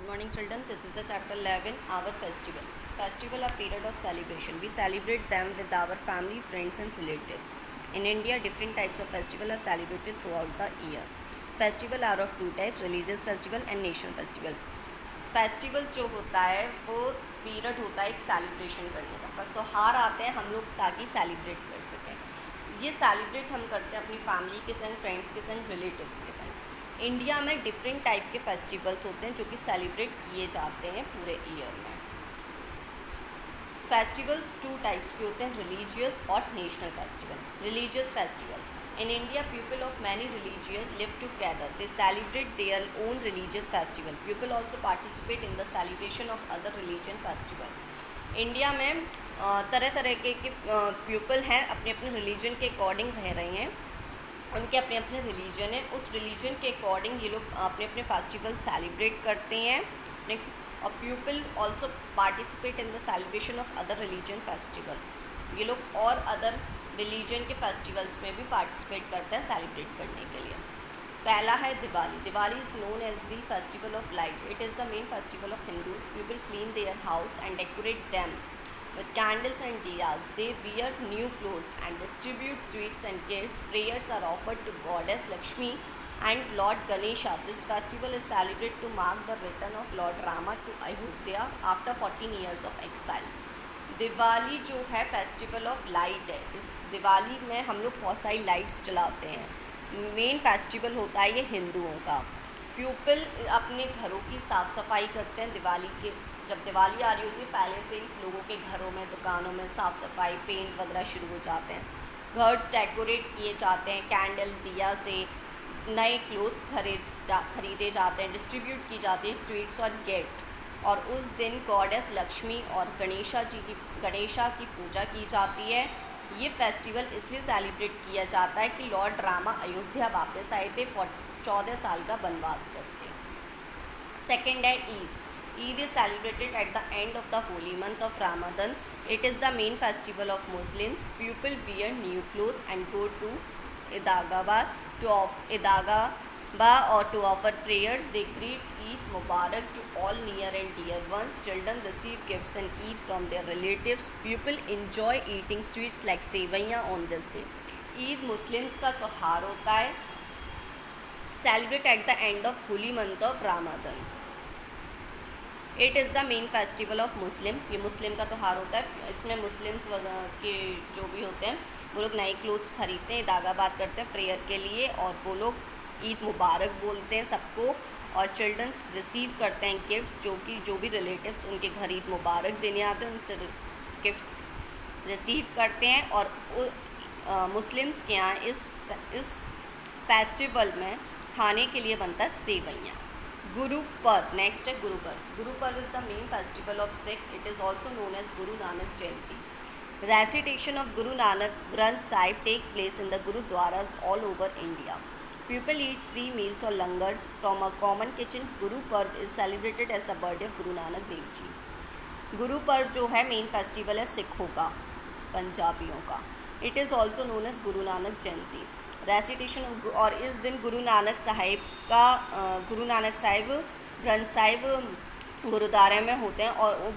Good morning, children. This is the chapter 11, our festival. Festival are period of celebration. We celebrate them with our family, friends, and relatives. In India, different types of festival are celebrated throughout the year. Festival are of two types: religious festival and national festival. Festival जो होता है वो period होता है एक celebration करने का। त्योहार आते हैं हम लोग ताकि सेलिब्रेट कर सकें। ये सेलिब्रेट हम करते हैं अपनी फैमिली के संग, फ्रेंड्स के संग, रिलेटिव्स के संग। इंडिया में डिफरेंट टाइप के फेस्टिवल्स होते हैं जो कि सेलिब्रेट किए जाते हैं पूरे ईयर में। फेस्टिवल्स टू टाइप्स के होते हैं, रिलीजियस और national festival. Religious festival in India, people of many religions live together. They celebrate their own religious festival. People also participate in the celebration of other religion festival. India में तरह तरह के people हैं, अपने अपने religion के according रह रहे हैं, उनके अपने अपने रिलीजन है, उस रिलीजन के अकॉर्डिंग ये लोग अपने अपने फेस्टिवल सेलिब्रेट करते हैं। और people also participate in the celebration of other religion festivals. ये लोग और अदर रिलीजन के फेस्टिवल्स में भी पार्टिसिपेट करते हैं सेलिब्रेट करने के लिए। पहला है Diwali. Diwali is known as the festival of light. It is the main festival of Hindus. People clean their house and decorate them with candles and diyas. They wear new clothes and distribute sweets and gifts. Prayers are offered to goddess Lakshmi and Lord Ganesha. This festival is celebrated to mark the return of Lord Rama to Ayodhya after 14 years of exile. Diwali जो है festival of light है। इस दिवाली में हम लोग बहुत सारी lights जलाते हैं। मेन फेस्टिवल होता है ये हिंदुओं का। पीपल अपने घरों की साफ़ सफाई करते हैं दिवाली के। जब दिवाली आ रही होती है पहले से ही लोगों के घरों में, दुकानों में साफ़ सफाई, पेंट वगैरह शुरू हो जाते हैं। घर्स डेकोरेट किए जाते हैं कैंडल, दिया से। नए क्लोथ्स खरीदे जाते हैं, डिस्ट्रीब्यूट की जाती है स्वीट्स और गिफ्ट। और उस दिन गॉडेस लक्ष्मी और गणेशा की पूजा की जाती है। ये फेस्टिवल इसलिए सेलिब्रेट किया जाता है कि लॉर्ड रामा अयोध्या वापस आए थे 14 साल का वनवास करके। सेकेंड है Eid. Eid is celebrated at the end of the holy month of Ramadan. It is the main festival of Muslims. People wear new clothes and go to Idagaba or to offer prayers. They greet Eid Mubarak to all near and dear ones. Children receive gifts and eat from their relatives. People enjoy eating sweets like सेवैयाँ on this day. Eid Muslims का त्यौहार होता है, celebrate at the end of holy month of Ramadan. It is the main festival of Muslim. ये मुस्लिम का त्यौहार होता है। इसमें मुस्लिम्स के जो भी होते हैं वो लोग नए क्लोथ्स खरीदते हैं, दागाबाद करते हैं प्रेयर के लिए, और वो लोग ईद मुबारक बोलते हैं सबको। और चिल्ड्रंस रिसीव करते हैं गिफ्ट्स, जो भी रिलेटिव्स उनके घर ईद मुबारक देने आते हैं उनसे गिफ्ट्स रिसीव करते हैं। और मुस्लिम्स के यहाँ इस फेस्टिवल में खाने के लिए बनता है सेवैयाँ। गुरु पर्व। नेक्स्ट है गुरु Parv. Guru Parv is the main festival of Sikh. It is also known as Guru Nanak Jayanti. Recitation of Guru Nanak Granth Sahib take place in the gurdwaras all over India. People eat free meals और langars from a common kitchen. Guru Parv is celebrated as the birthday of Guru Nanak Dev ji. Guru Parv जो है main festival है सिखों का, पंजाबियों का। It is also known as Guru Nanak Jayanti. Recitation. और इस दिन गुरु नानक साहिब ग्रंथ साहिब गुरुद्वारे में होते हैं। और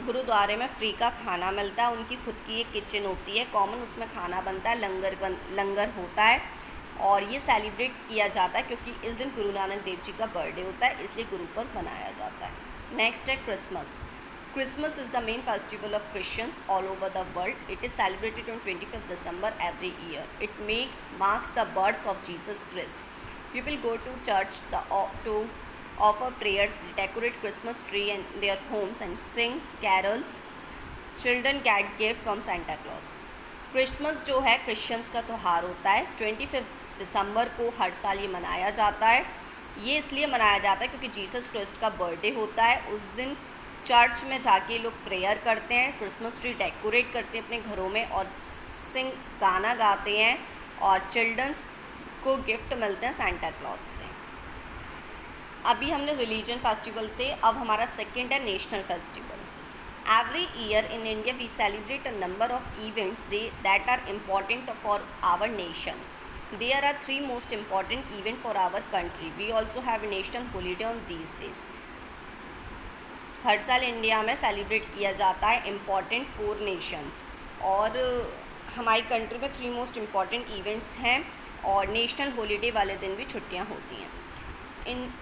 गुरुद्वारे में फ्री का खाना मिलता है। उनकी खुद की एक किचन होती है कॉमन, उसमें खाना बनता है, लंगर होता है। और ये सेलिब्रेट किया जाता है क्योंकि इस दिन गुरु नानक देव जी का बर्थडे होता है, इसलिए गुरु पर्व मनाया जाता है। नेक्स्ट है Christmas. Christmas is the main festival of Christians all over the world. It is celebrated on 25th December every year. It marks the birth of Jesus Christ. People go to church to offer prayers, decorate Christmas tree in their homes and sing carols. Children get gifts from Santa Claus. Christmas जो है Christians का त्यौहार होता है। 25 दिसंबर को हर साल ये मनाया जाता है। ये इसलिए मनाया जाता है क्योंकि जीसस क्रिस्ट का बर्थडे होता है। उस दिन चर्च में जाके लोग प्रेयर करते हैं, क्रिसमस ट्री डेकोरेट करते हैं अपने घरों में, और गाना गाते हैं, और चिल्ड्रंस को गिफ्ट मिलते हैं सेंटा क्लॉज से। अभी हमने रिलीजन फेस्टिवल थे, अब हमारा सेकंड है national festival. Every year in India we celebrate a number of events that are important for our nation. There are three most important events for our country. We also have a national holiday on these days. हर साल India में celebrate किया जाता है important 4 Nations, और हमारी country में 3 most important events हैं, और नेशनल हॉलीडे वाले दिन भी छुट्टियां होती हैं।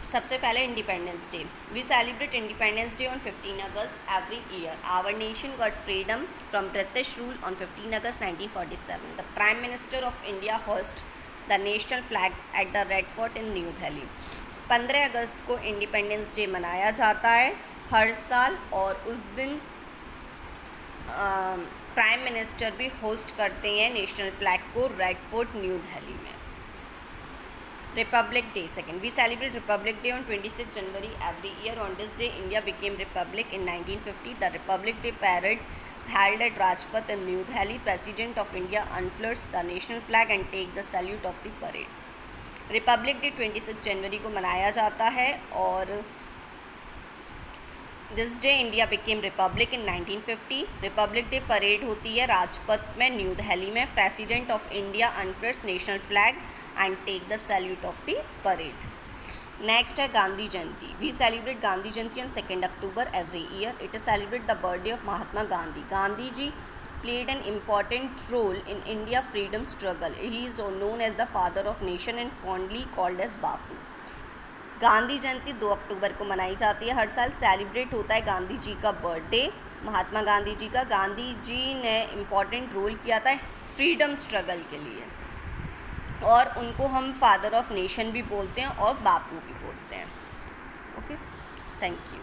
सबसे पहले Independence Day. We celebrate Independence Day on 15 August every year. Our nation got freedom from British rule on 15 August 1947। The prime minister of India host the national flag at the Red Fort in New Delhi. 15 अगस्त को Independence day मनाया जाता है हर साल, और उस दिन prime minister भी होस्ट करते हैं नेशनल फ्लैग को रेड फोर्ट न्यू दिल्ली में। Republic Day second. We celebrate Republic Day on 26 January every year. On this day India became republic in 1950। The Republic Day parade held at Rajpath in New Delhi. President of India unfurls the national flag and take the salute of the parade. Republic day 26 जनवरी को मनाया जाता है, और this day India became republic in 1950। Republic day parade होती है राजपथ में new Delhi में। President of India unfurls national flag and take the salute of the parade. Next है Gandhi Jayanti. We celebrate Gandhi Jayanti on 2 October every year. It is celebrate the birthday of Mahatma Gandhi. Gandhi ji played an important role in India freedom struggle. He is known as the father of nation and fondly called as बापू। गांधी जयंती 2 अक्टूबर को मनाई जाती है हर साल। Celebrate होता है गांधी जी का birthday, Mahatma Gandhi ji का। गांधी जी ने इम्पॉर्टेंट रोल किया था फ्रीडम स्ट्रगल के लिए, और उनको हम फादर ऑफ नेशन भी बोलते हैं और बापू भी बोलते हैं। Okay, thank you.